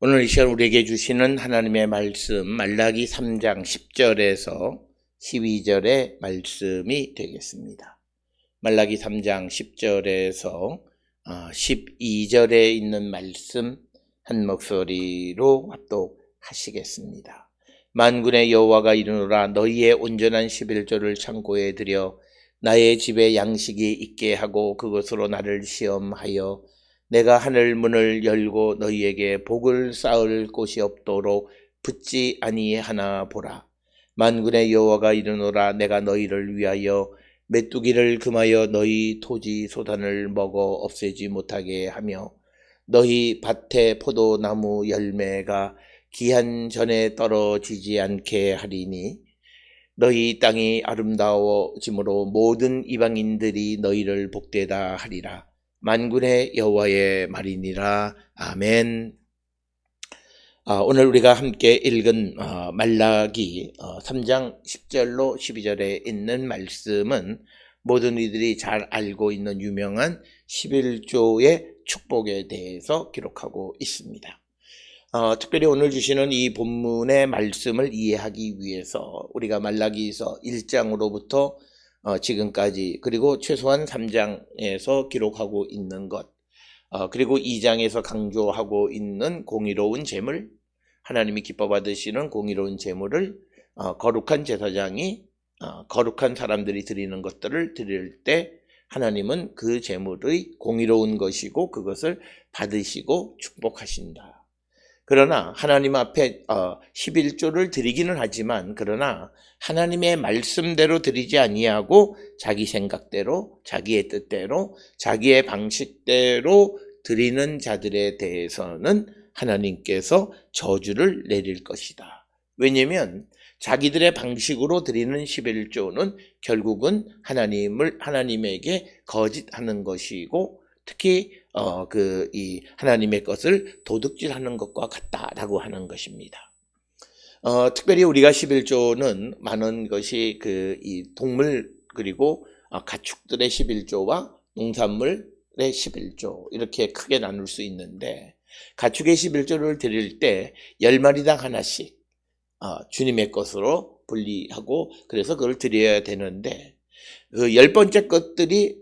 오늘 이 시간 우리에게 주시는 하나님의 말씀 말라기 3장 10절에서 12절의 말씀이 되겠습니다. 말라기 3장 10절에서 12절에 있는 말씀 한 목소리로 합독하시겠습니다. 만군의 여호와가 이르노라 너희의 온전한 11조를 창고에 들여 나의 집에 양식이 있게 하고 그것으로 나를 시험하여 내가 하늘 문을 열고 너희에게 복을 쌓을 곳이 없도록 붙지 아니하나 보라. 만군의 여호와가 이르노라 내가 너희를 위하여 메뚜기를 금하여 너희 토지 소단을 먹어 없애지 못하게 하며 너희 밭의 포도나무 열매가 기한 전에 떨어지지 않게 하리니 너희 땅이 아름다워짐으로 모든 이방인들이 너희를 복되다 하리라. 만군의 여호와의 말이니라. 아멘. 오늘 우리가 함께 읽은 말라기 3장 10절로 12절에 있는 말씀은 모든 이들이 잘 알고 있는 유명한 11조의 축복에 대해서 기록하고 있습니다. 특별히 오늘 주시는 이 본문의 말씀을 이해하기 위해서 우리가 말라기서 1장으로부터 지금까지 그리고 최소한 3장에서 기록하고 있는 것 그리고 2장에서 강조하고 있는 공의로운 제물, 하나님이 기뻐 받으시는 공의로운 제물을 거룩한 제사장이 거룩한 사람들이 드리는 것들을 드릴 때 하나님은 그 제물의 공의로운 것이고 그것을 받으시고 축복하신다. 그러나 하나님 앞에 11조를 드리기는 하지만 그러나 하나님의 말씀대로 드리지 아니하고 자기 생각대로 자기의 뜻대로 자기의 방식대로 드리는 자들에 대해서는 하나님께서 저주를 내릴 것이다. 왜냐하면 자기들의 방식으로 드리는 11조는 결국은 하나님에게 거짓하는 것이고 특히 이 하나님의 것을 도둑질하는 것과 같다라고 하는 것입니다. 특별히 우리가 11조는 많은 것이 이 동물 그리고 가축들의 11조와 농산물의 11조 이렇게 크게 나눌 수 있는데 가축의 11조를 드릴 때 10마리당 하나씩 주님의 것으로 분리하고 그래서 그걸 드려야 되는데 그 10번째 것들이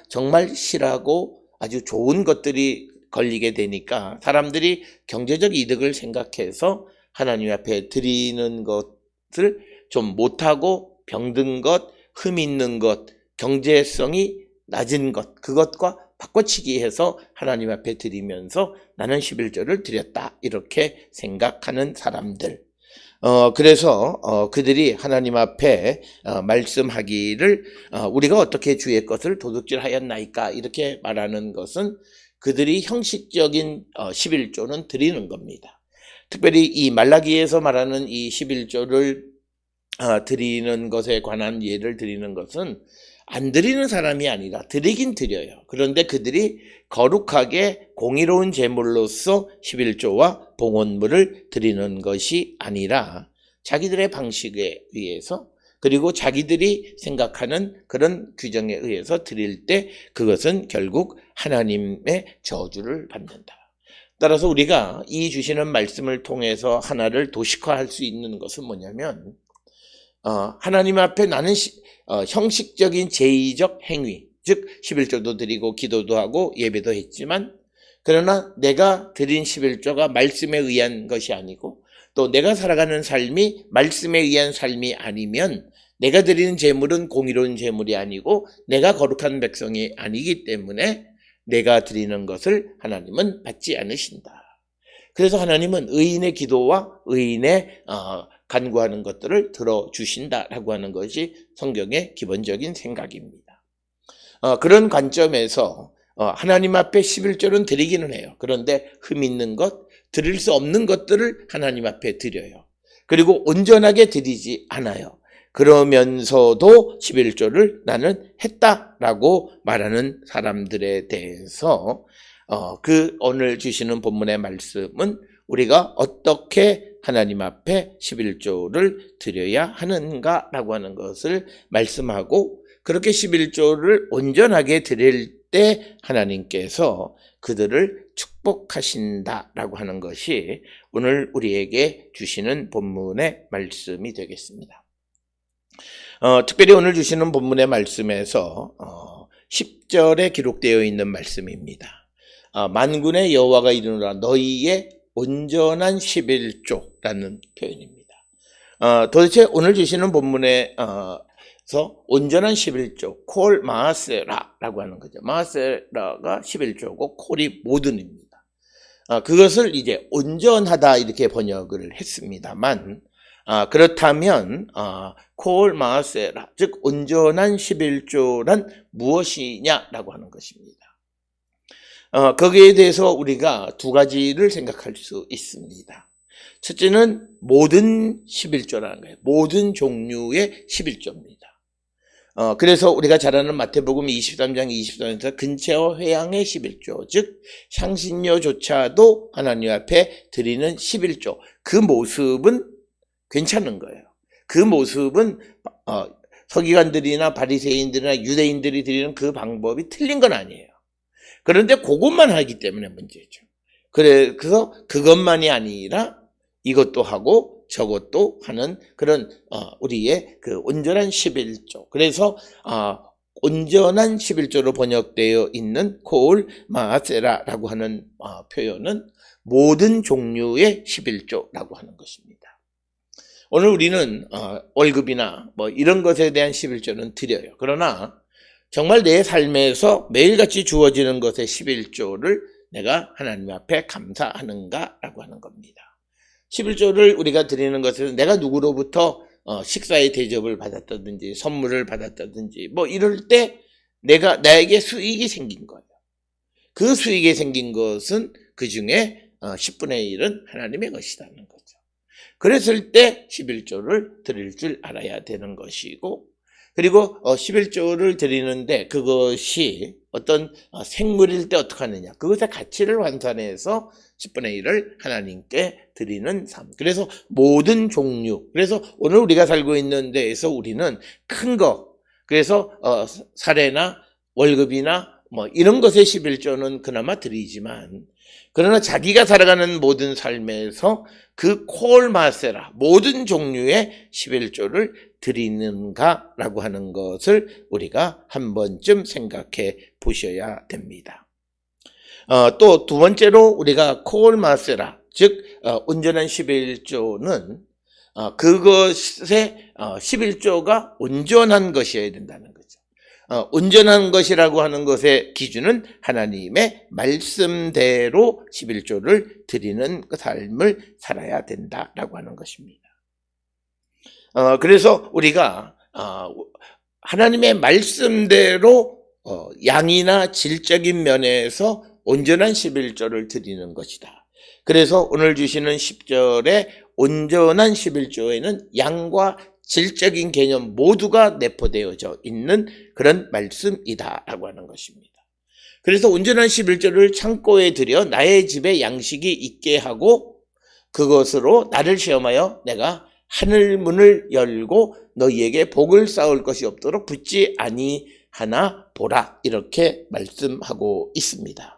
정말 실하고 아주 좋은 것들이 걸리게 되니까 사람들이 경제적 이득을 생각해서 하나님 앞에 드리는 것을 좀 못하고 병든 것, 흠 있는 것, 경제성이 낮은 것 그것과 바꿔치기 해서 하나님 앞에 드리면서 나는 11조를 드렸다 이렇게 생각하는 사람들 그래서 그들이 하나님 앞에 말씀하기를 우리가 어떻게 주의 것을 도둑질하였나이까 이렇게 말하는 것은 그들이 형식적인 11조는 드리는 겁니다. 특별히 이 말라기에서 말하는 이 11조를 드리는 것에 관한 예를 드리는 것은 안 드리는 사람이 아니라 드리긴 드려요. 그런데 그들이 거룩하게 공의로운 제물로서 11조와 봉헌물을 드리는 것이 아니라 자기들의 방식에 의해서 그리고 자기들이 생각하는 그런 규정에 의해서 드릴 때 그것은 결국 하나님의 저주를 받는다. 따라서 우리가 이 주시는 말씀을 통해서 하나를 도식화할 수 있는 것은 뭐냐면 하나님 앞에 나는 형식적인 제의적 행위 즉 11조도 드리고 기도도 하고 예배도 했지만 그러나 내가 드린 11조가 말씀에 의한 것이 아니고 또 내가 살아가는 삶이 말씀에 의한 삶이 아니면 내가 드리는 제물은 공의로운 제물이 아니고 내가 거룩한 백성이 아니기 때문에 내가 드리는 것을 하나님은 받지 않으신다. 그래서 하나님은 의인의 기도와 의인의 간구하는 것들을 들어주신다라고 하는 것이 성경의 기본적인 생각입니다. 그런 관점에서 하나님 앞에 11조는 드리기는 해요. 그런데 흠 있는 것, 드릴 수 없는 것들을 하나님 앞에 드려요. 그리고 온전하게 드리지 않아요. 그러면서도 11조를 나는 했다라고 말하는 사람들에 대해서 오늘 주시는 본문의 말씀은 우리가 어떻게 하나님 앞에 11조를 드려야 하는가라고 하는 것을 말씀하고 그렇게 11조를 온전하게 드릴 때 하나님께서 그들을 축복하신다라고 하는 것이 오늘 우리에게 주시는 본문의 말씀이 되겠습니다. 특별히 오늘 주시는 본문의 말씀에서 10절에 기록되어 있는 말씀입니다. 만군의 여호와가 이르노라 너희의 온전한 11조라는 표현입니다. 도대체 오늘 주시는 본문에서 온전한 11조, 콜 마하세라라고 하는 거죠. 마하세라가 11조고 콜이 모든입니다. 그것을 이제 온전하다 이렇게 번역을 했습니다만 그렇다면 콜 마하세라 즉 온전한 11조란 무엇이냐라고 하는 것입니다. 거기에 대해서 우리가 두 가지를 생각할 수 있습니다. 첫째는 모든 11조라는 거예요. 모든 종류의 11조입니다. 그래서 우리가 잘 아는 마태복음 23장 24절에서 근체와 회양의 11조, 즉 향신료조차도 하나님 앞에 드리는 11조. 그 모습은 괜찮은 거예요. 그 모습은 서기관들이나 바리새인들이나 유대인들이 드리는 그 방법이 틀린 건 아니에요. 그런데 그것만 하기 때문에 문제죠. 그래서 그것만이 아니라 이것도 하고 저것도 하는 그런 우리의 그 온전한 11조. 그래서 온전한 11조로 번역되어 있는 콜 마하세라라고 하는 표현은 모든 종류의 11조라고 하는 것입니다. 오늘 우리는 월급이나 뭐 이런 것에 대한 11조는 드려요. 그러나 정말 내 삶에서 매일같이 주어지는 것의 11조를 내가 하나님 앞에 감사하는가라고 하는 겁니다. 11조를 우리가 드리는 것은 내가 누구로부터 식사의 대접을 받았다든지 선물을 받았다든지 뭐 이럴 때 나에게 수익이 생긴 거예요. 그 수익이 생긴 것은 그 중에 10분의 1은 하나님의 것이라는 거죠. 그랬을 때 11조를 드릴 줄 알아야 되는 것이고 그리고 11조를 드리는데 그것이 어떤 생물일 때 어떻게 하느냐. 그것의 가치를 환산해서 10분의 1을 하나님께 드리는 삶. 그래서 모든 종류. 그래서 오늘 우리가 살고 있는 데에서 우리는 큰 거. 그래서 사례나 월급이나 뭐 이런 것의 11조는 그나마 드리지만 그러나 자기가 살아가는 모든 삶에서 그 콜마세라 모든 종류의 11조를 드리는가라고 하는 것을 우리가 한 번쯤 생각해 보셔야 됩니다. 또 두 번째로 우리가 콜마세라 즉 온전한 11조는 그것의 11조가 온전한 것이어야 된다는 거죠. 온전한 것이라고 하는 것의 기준은 하나님의 말씀대로 11조를 드리는 그 삶을 살아야 된다라고 하는 것입니다. 그래서 우리가 하나님의 말씀대로 양이나 질적인 면에서 온전한 11조를 드리는 것이다. 그래서 오늘 주시는 10절에 온전한 11조에는 양과 질적인 개념 모두가 내포되어져 있는 그런 말씀이다라고 하는 것입니다. 그래서 온전한 11조를 창고에 들여 나의 집에 양식이 있게 하고 그것으로 나를 시험하여 내가 하늘 문을 열고 너희에게 복을 쌓을 것이 없도록 붙지 아니하나 보라 이렇게 말씀하고 있습니다.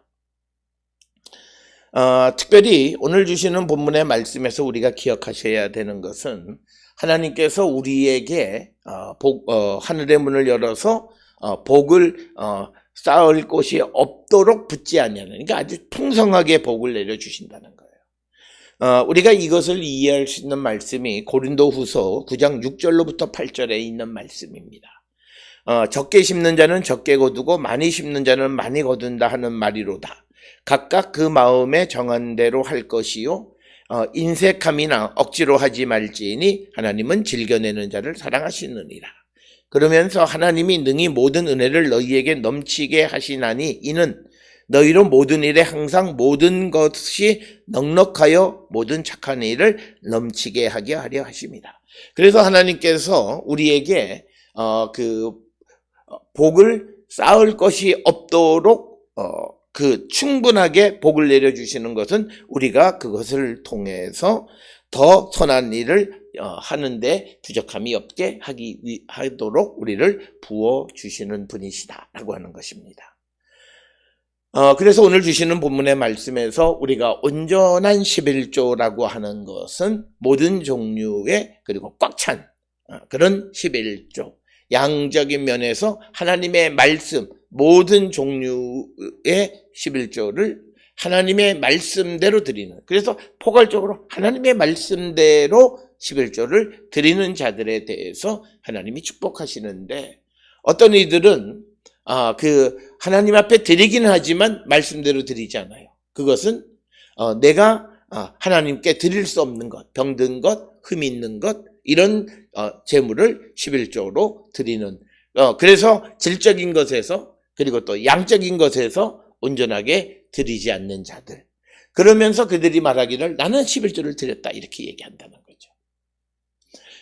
특별히 오늘 주시는 본문의 말씀에서 우리가 기억하셔야 되는 것은 하나님께서 우리에게 하늘의 문을 열어서 복을 쌓을 곳이 없도록 붙지 아니하는 그러니까 아주 풍성하게 복을 내려주신다는 거예요. 우리가 이것을 이해할 수 있는 말씀이 고린도후서 9장 6절로부터 8절에 있는 말씀입니다. 적게 심는 자는 적게 거두고 많이 심는 자는 많이 거둔다 하는 말이로다. 각각 그 마음에 정한 대로 할 것이요 인색함이나 억지로 하지 말지니 하나님은 즐겨내는 자를 사랑하시느니라. 그러면서 하나님이 능히 모든 은혜를 너희에게 넘치게 하시나니 이는 너희로 모든 일에 항상 모든 것이 넉넉하여 모든 착한 일을 넘치게 하게 하려 하십니다. 그래서 하나님께서 우리에게 그 복을 쌓을 것이 없도록 그 충분하게 복을 내려주시는 것은 우리가 그것을 통해서 더 선한 일을 하는데 부족함이 없게 하도록 우리를 부어주시는 분이시다라고 하는 것입니다. 그래서 오늘 주시는 본문의 말씀에서 우리가 온전한 11조라고 하는 것은 모든 종류의 그리고 꽉 찬 그런 11조. 양적인 면에서 하나님의 말씀, 모든 종류의 11조를 하나님의 말씀대로 드리는, 그래서 포괄적으로 하나님의 말씀대로 11조를 드리는 자들에 대해서 하나님이 축복하시는데, 어떤 이들은 하나님 앞에 드리기는 하지만 말씀대로 드리지 않아요. 그것은 내가 하나님께 드릴 수 없는 것, 병든 것, 흠이 있는 것, 이런 재물을 11조로 드리는, 그래서 질적인 것에서 그리고 또 양적인 것에서 온전하게 드리지 않는 자들, 그러면서 그들이 말하기를 나는 11조를 드렸다 이렇게 얘기한다는 거죠.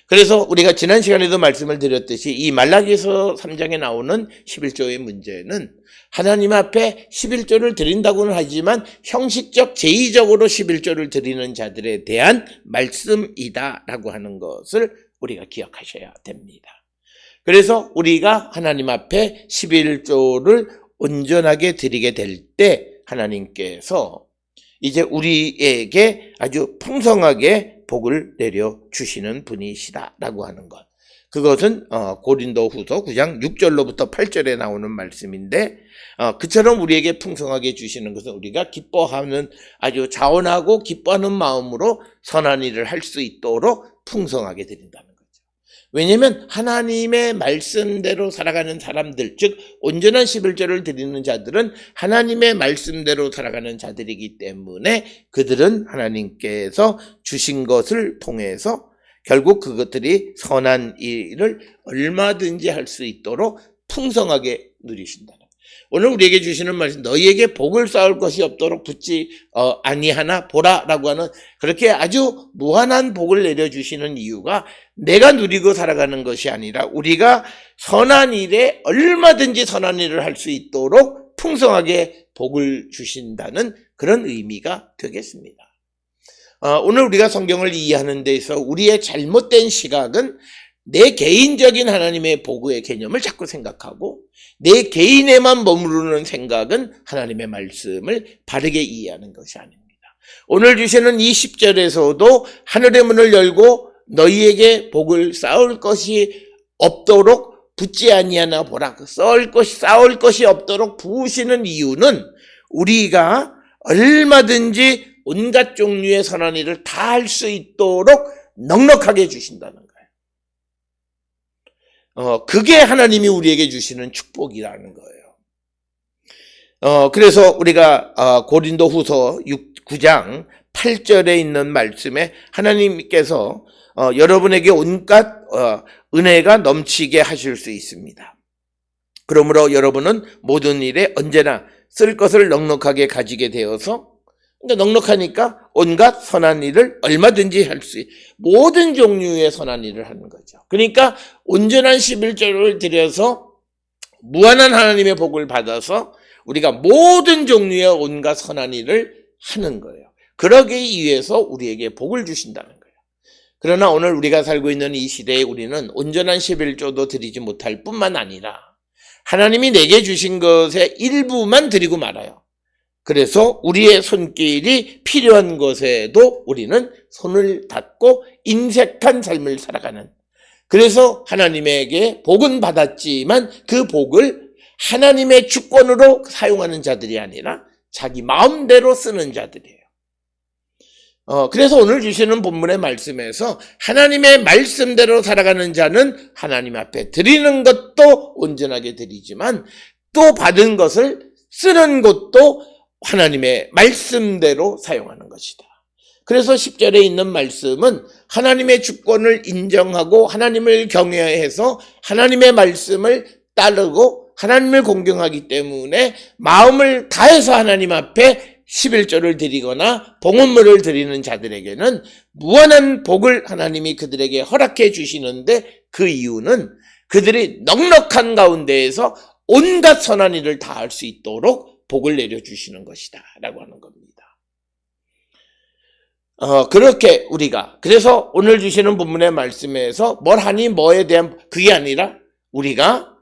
그래서 우리가 지난 시간에도 말씀을 드렸듯이 이 말라기서 3장에 나오는 11조의 문제는 하나님 앞에 11조를 드린다고는 하지만 형식적 제의적으로 11조를 드리는 자들에 대한 말씀이다라고 하는 것을 우리가 기억하셔야 됩니다. 그래서 우리가 하나님 앞에 11조를 온전하게 드리게 될 때 하나님께서 이제 우리에게 아주 풍성하게 복을 내려주시는 분이시다라고 하는 것. 그것은 고린도후서 9장 6절로부터 8절에 나오는 말씀인데, 그처럼 우리에게 풍성하게 주시는 것은 우리가 기뻐하는, 아주 자원하고 기뻐하는 마음으로 선한 일을 할 수 있도록 풍성하게 드린다는 거죠. 왜냐하면 하나님의 말씀대로 살아가는 사람들, 즉 온전한 11조를 드리는 자들은 하나님의 말씀대로 살아가는 자들이기 때문에 그들은 하나님께서 주신 것을 통해서 결국 그것들이 선한 일을 얼마든지 할 수 있도록 풍성하게 누리신다. 오늘 우리에게 주시는 말씀, 너희에게 복을 쌓을 것이 없도록 붙지 아니하나 보라라고 하는, 그렇게 아주 무한한 복을 내려주시는 이유가 내가 누리고 살아가는 것이 아니라 우리가 선한 일에 얼마든지 선한 일을 할 수 있도록 풍성하게 복을 주신다는 그런 의미가 되겠습니다. 오늘 우리가 성경을 이해하는 데서 우리의 잘못된 시각은 내 개인적인 하나님의 복의 개념을 자꾸 생각하고 내 개인에만 머무르는 생각은 하나님의 말씀을 바르게 이해하는 것이 아닙니다. 오늘 주시는 이 10절에서도 하늘의 문을 열고 너희에게 복을 쌓을 것이 없도록 붙지 아니하나 보라. 쌓을 것이 없도록 부으시는 이유는 우리가 얼마든지 온갖 종류의 선한 일을 다 할 수 있도록 넉넉하게 주신다는 거예요. 그게 하나님이 우리에게 주시는 축복이라는 거예요. 그래서 우리가 고린도후서 9장 8절에 있는 말씀에 하나님께서 여러분에게 온갖 은혜가 넘치게 하실 수 있습니다. 그러므로 여러분은 모든 일에 언제나 쓸 것을 넉넉하게 가지게 되어서, 그러니까 넉넉하니까 온갖 선한 일을 얼마든지 할 수 있는 모든 종류의 선한 일을 하는 거죠. 그러니까 온전한 11조를 드려서 무한한 하나님의 복을 받아서 우리가 모든 종류의 온갖 선한 일을 하는 거예요. 그러기 위해서 우리에게 복을 주신다는 거예요. 그러나 오늘 우리가 살고 있는 이 시대에 우리는 온전한 11조도 드리지 못할 뿐만 아니라 하나님이 내게 주신 것의 일부만 드리고 말아요. 그래서 우리의 손길이 필요한 것에도 우리는 손을 닫고 인색한 삶을 살아가는, 그래서 하나님에게 복은 받았지만 그 복을 하나님의 주권으로 사용하는 자들이 아니라 자기 마음대로 쓰는 자들이에요. 그래서 오늘 주시는 본문의 말씀에서 하나님의 말씀대로 살아가는 자는 하나님 앞에 드리는 것도 온전하게 드리지만 또 받은 것을 쓰는 것도 하나님의 말씀대로 사용하는 것이다. 그래서 10절에 있는 말씀은 하나님의 주권을 인정하고 하나님을 경외해서 하나님의 말씀을 따르고 하나님을 공경하기 때문에 마음을 다해서 하나님 앞에 11조를 드리거나 봉헌물을 드리는 자들에게는 무한한 복을 하나님이 그들에게 허락해 주시는데, 그 이유는 그들이 넉넉한 가운데에서 온갖 선한 일을 다 할 수 있도록 복을 내려주시는 것이다 라고 하는 겁니다. 그렇게 우리가, 그래서 오늘 주시는 본문의 말씀에서 뭘 하니 뭐에 대한 그게 아니라 우리가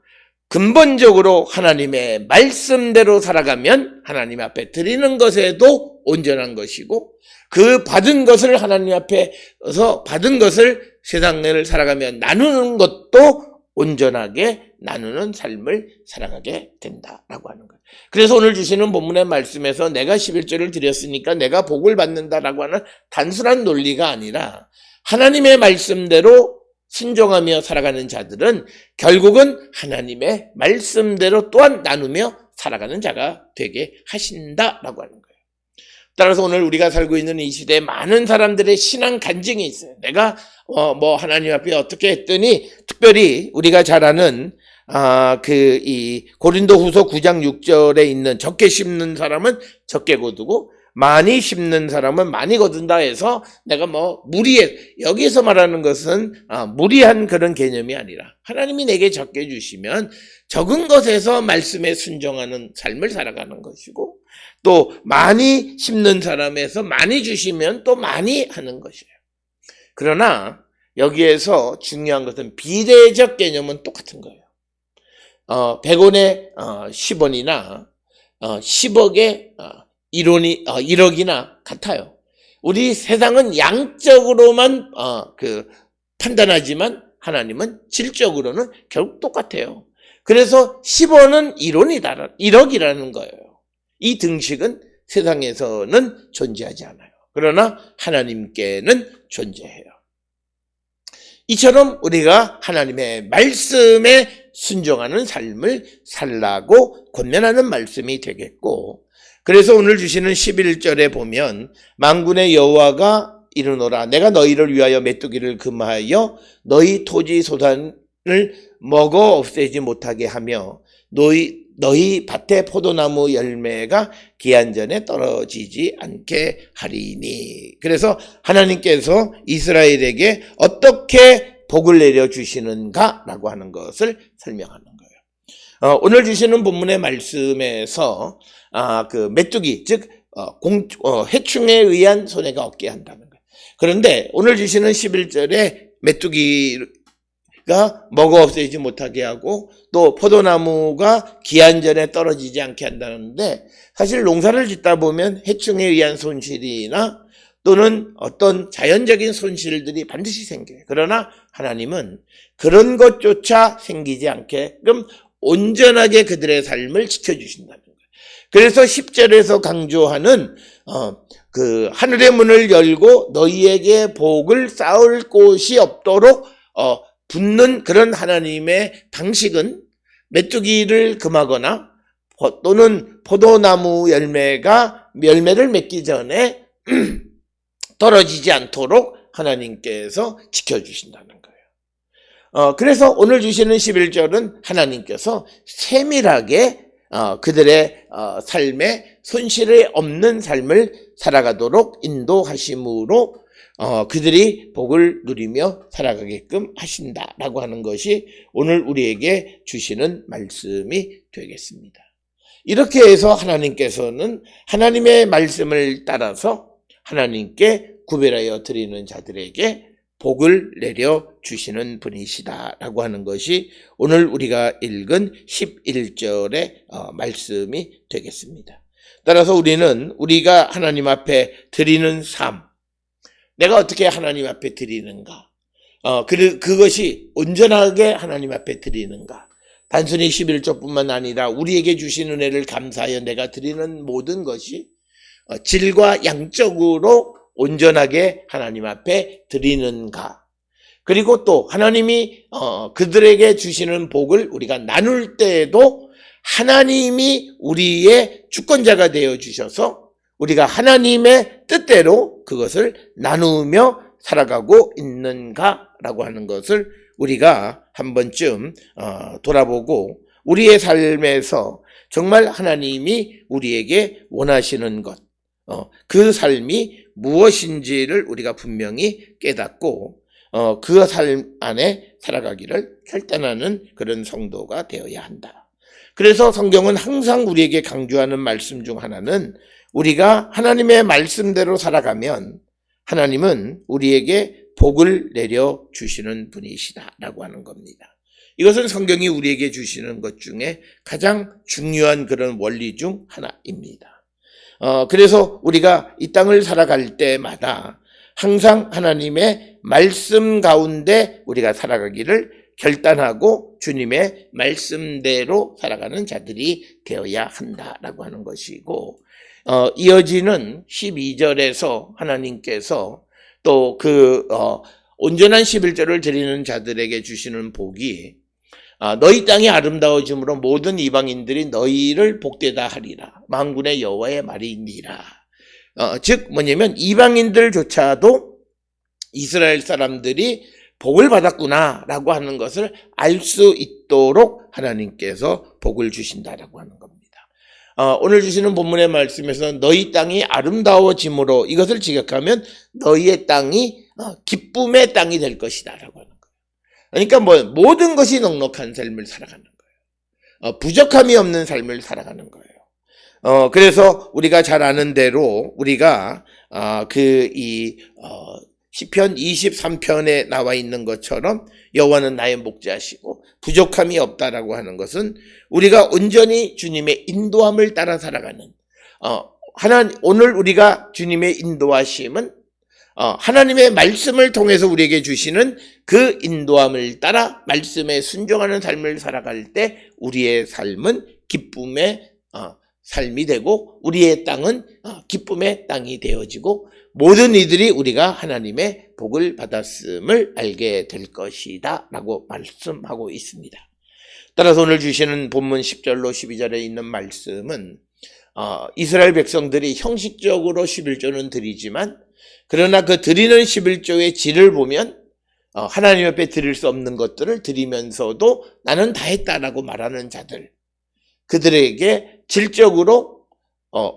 근본적으로 하나님의 말씀대로 살아가면 하나님 앞에 드리는 것에도 온전한 것이고, 그 받은 것을 하나님 앞에서 받은 것을 세상 내를 살아가며 나누는 것도 온전하게 나누는 삶을 살아가게 된다라고 하는 거예요. 그래서 오늘 주시는 본문의 말씀에서 내가 11조를 드렸으니까 내가 복을 받는다라고 하는 단순한 논리가 아니라, 하나님의 말씀대로 순종하며 살아가는 자들은 결국은 하나님의 말씀대로 또한 나누며 살아가는 자가 되게 하신다라고 하는 거예요. 따라서 오늘 우리가 살고 있는 이 시대에 많은 사람들의 신앙 간증이 있어요. 내가 하나님 앞에 어떻게 했더니, 특별히 우리가 잘 아는 이 고린도후서 9장 6절에 있는 적게 심는 사람은 적게 거두고 많이 심는 사람은 많이 거둔다 해서 내가 여기서 말하는 것은 무리한 그런 개념이 아니라, 하나님이 내게 적게 주시면 적은 것에서 말씀에 순종하는 삶을 살아가는 것이고, 또 많이 심는 사람에서 많이 주시면 또 많이 하는 것이에요. 그러나 여기에서 중요한 것은 비례적 개념은 똑같은 거예요. 100원에 10원이나 10억에 1억이나 같아요. 우리 세상은 양적으로만 판단하지만 하나님은 질적으로는 결국 똑같아요. 그래서 10원은 1억이라는 거예요. 이 등식은 세상에서는 존재하지 않아요. 그러나 하나님께는 존재해요. 이처럼 우리가 하나님의 말씀에 순종하는 삶을 살라고 권면하는 말씀이 되겠고, 그래서 오늘 주시는 11절에 보면 만군의 여호와가 이르노라, 내가 너희를 위하여 메뚜기를 금하여 너희 토지 소산을 먹어 없애지 못하게 하며 너희 밭의 포도나무 열매가 기한 전에 떨어지지 않게 하리니. 그래서 하나님께서 이스라엘에게 어떻게 복을 내려주시는가라고 하는 것을 설명하는 거예요. 오늘 주시는 본문의 말씀에서 메뚜기, 즉 해충에 의한 손해가 없게 한다는 거예요. 그런데 오늘 주시는 11절에 메뚜기가 먹어 없애지 못하게 하고 또 포도나무가 기한 전에 떨어지지 않게 한다는데, 사실 농사를 짓다 보면 해충에 의한 손실이나 또는 어떤 자연적인 손실들이 반드시 생겨요. 그러나 하나님은 그런 것조차 생기지 않게끔 온전하게 그들의 삶을 지켜주신다는 거예요. 그래서 10절에서 강조하는 하늘의 문을 열고 너희에게 복을 쌓을 곳이 없도록 붙는 그런 하나님의 방식은 메뚜기를 금하거나 또는 포도나무 열매를 맺기 전에 떨어지지 않도록 하나님께서 지켜주신다는 거예요. 그래서 오늘 주시는 11절은 하나님께서 세밀하게 그들의 삶에 손실이 없는 삶을 살아가도록 인도하심으로 그들이 복을 누리며 살아가게끔 하신다라고 하는 것이 오늘 우리에게 주시는 말씀이 되겠습니다. 이렇게 해서 하나님께서는 하나님의 말씀을 따라서 하나님께 구별하여 드리는 자들에게 복을 내려 주시는 분이시다라고 하는 것이 오늘 우리가 읽은 11절의 말씀이 되겠습니다. 따라서 우리가 하나님 앞에 드리는 삶, 내가 어떻게 하나님 앞에 드리는가, 그것이 온전하게 하나님 앞에 드리는가, 단순히 11조뿐만 아니라 우리에게 주신 은혜를 감사하여 내가 드리는 모든 것이 질과 양적으로 온전하게 하나님 앞에 드리는가, 그리고 또 하나님이 그들에게 주시는 복을 우리가 나눌 때에도 하나님이 우리의 주권자가 되어 주셔서 우리가 하나님의 뜻대로 그것을 나누며 살아가고 있는가라고 하는 것을 우리가 한 번쯤 돌아보고, 우리의 삶에서 정말 하나님이 우리에게 원하시는 것, 그 삶이 무엇인지를 우리가 분명히 깨닫고 그 삶 안에 살아가기를 결단하는 그런 성도가 되어야 한다. 그래서 성경은 항상 우리에게 강조하는 말씀 중 하나는, 우리가 하나님의 말씀대로 살아가면 하나님은 우리에게 복을 내려 주시는 분이시다라고 하는 겁니다. 이것은 성경이 우리에게 주시는 것 중에 가장 중요한 그런 원리 중 하나입니다. 그래서 우리가 이 땅을 살아갈 때마다 항상 하나님의 말씀 가운데 우리가 살아가기를 결단하고 주님의 말씀대로 살아가는 자들이 되어야 한다라고 하는 것이고, 이어지는 12절에서 하나님께서 또 온전한 11절을 드리는 자들에게 주시는 복이 너희 땅이 아름다워짐으로 모든 이방인들이 너희를 복되다 하리라. 만군의 여호와의 말이니라. 즉 뭐냐면 이방인들조차도 이스라엘 사람들이 복을 받았구나라고 하는 것을 알 수 있도록 하나님께서 복을 주신다라고 하는 겁니다. 오늘 주시는 본문의 말씀에서 너희 땅이 아름다워짐으로 이것을 지각하면 너희의 땅이 기쁨의 땅이 될 것이다 라고 하는 거예요. 그러니까 모든 것이 넉넉한 삶을 살아가는 거예요. 부족함이 없는 삶을 살아가는 거예요. 그래서 우리가 잘 아는 대로 우리가 시편 23편에 나와 있는 것처럼 여호와는 나의 목자시고 부족함이 없다라고 하는 것은 우리가 온전히 주님의 인도함을 따라 살아가는 오늘 우리가 주님의 인도하심은 하나님의 말씀을 통해서 우리에게 주시는 그 인도함을 따라 말씀에 순종하는 삶을 살아갈 때 우리의 삶은 기쁨의 삶이 되고 우리의 땅은 기쁨의 땅이 되어지고 모든 이들이 우리가 하나님의 복을 받았음을 알게 될 것이다 라고 말씀하고 있습니다. 따라서 오늘 주시는 본문 10절로 12절에 있는 말씀은 이스라엘 백성들이 형식적으로 11조는 드리지만 그러나 그 드리는 11조의 질을 보면 하나님 앞에 드릴 수 없는 것들을 드리면서도 나는 다 했다라고 말하는 자들, 그들에게 질적으로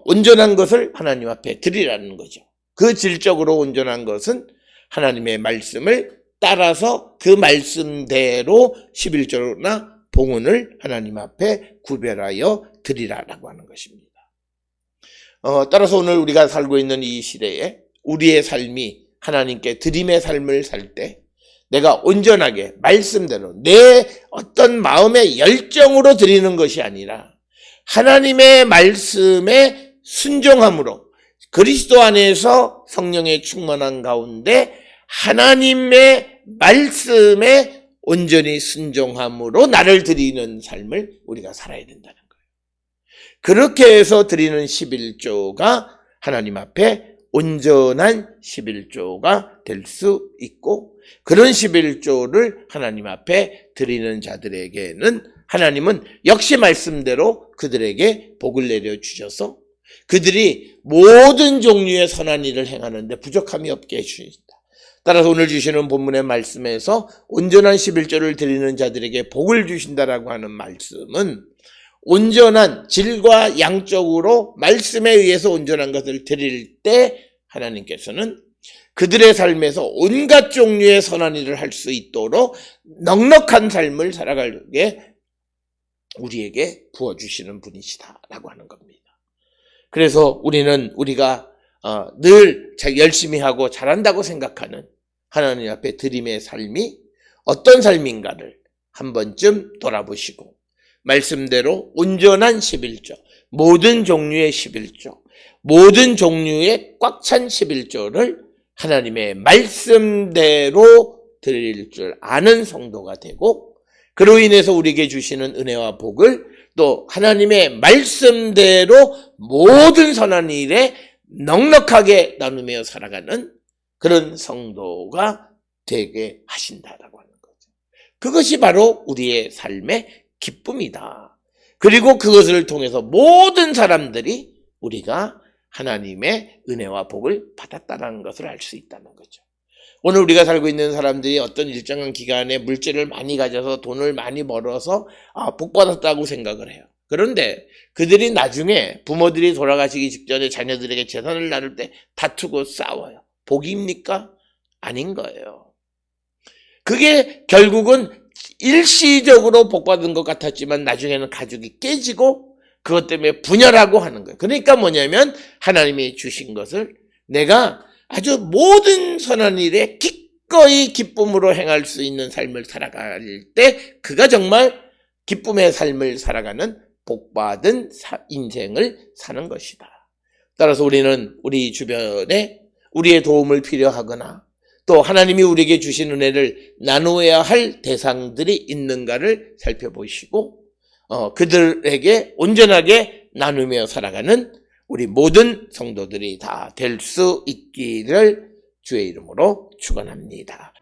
온전한 것을 하나님 앞에 드리라는 거죠. 그 질적으로 온전한 것은 하나님의 말씀을 따라서 그 말씀대로 11조나 봉헌을 하나님 앞에 구별하여 드리라라고 하는 것입니다. 따라서 오늘 우리가 살고 있는 이 시대에 우리의 삶이 하나님께 드림의 삶을 살 때 내가 온전하게 말씀대로 내 어떤 마음의 열정으로 드리는 것이 아니라 하나님의 말씀에 순종함으로 그리스도 안에서 성령의 충만한 가운데 하나님의 말씀에 온전히 순종함으로 나를 드리는 삶을 우리가 살아야 된다는 거예요. 그렇게 해서 드리는 11조가 하나님 앞에 온전한 11조가 될 수 있고 그런 11조를 하나님 앞에 드리는 자들에게는 하나님은 역시 말씀대로 그들에게 복을 내려주셔서 그들이 모든 종류의 선한 일을 행하는데 부족함이 없게 해주신다. 따라서 오늘 주시는 본문의 말씀에서 온전한 11조를 드리는 자들에게 복을 주신다라고 하는 말씀은 온전한 질과 양적으로 말씀에 의해서 온전한 것을 드릴 때 하나님께서는 그들의 삶에서 온갖 종류의 선한 일을 할 수 있도록 넉넉한 삶을 살아가게 우리에게 부어주시는 분이시다라고 하는 겁니다. 그래서 우리가 늘 열심히 하고 잘한다고 생각하는 하나님 앞에 드림의 삶이 어떤 삶인가를 한 번쯤 돌아보시고 말씀대로 온전한 11조, 모든 종류의 11조, 모든 종류의 꽉 찬 11조를 하나님의 말씀대로 드릴 줄 아는 성도가 되고 그로 인해서 우리에게 주시는 은혜와 복을 또 하나님의 말씀대로 모든 선한 일에 넉넉하게 나누며 살아가는 그런 성도가 되게 하신다라고 하는 거죠. 그것이 바로 우리의 삶의 기쁨이다. 그리고 그것을 통해서 모든 사람들이 우리가 하나님의 은혜와 복을 받았다는 것을 알 수 있다는 거죠. 오늘 우리가 살고 있는 사람들이 어떤 일정한 기간에 물질을 많이 가져서 돈을 많이 벌어서 복 받았다고 생각을 해요. 그런데 그들이 나중에 부모들이 돌아가시기 직전에 자녀들에게 재산을 나눌 때 다투고 싸워요. 복입니까? 아닌 거예요. 그게 결국은 일시적으로 복 받은 것 같았지만 나중에는 가족이 깨지고 그것 때문에 분열하고 하는 거예요. 그러니까 뭐냐면 하나님이 주신 것을 내가 아주 모든 선한 일에 기꺼이 기쁨으로 행할 수 있는 삶을 살아갈 때 그가 정말 기쁨의 삶을 살아가는 복받은 인생을 사는 것이다. 따라서 우리는 우리 주변에 우리의 도움을 필요하거나 또 하나님이 우리에게 주신 은혜를 나누어야 할 대상들이 있는가를 살펴보시고 그들에게 온전하게 나누며 살아가는 우리 모든 성도들이 다 될 수 있기를 주의 이름으로 축원합니다.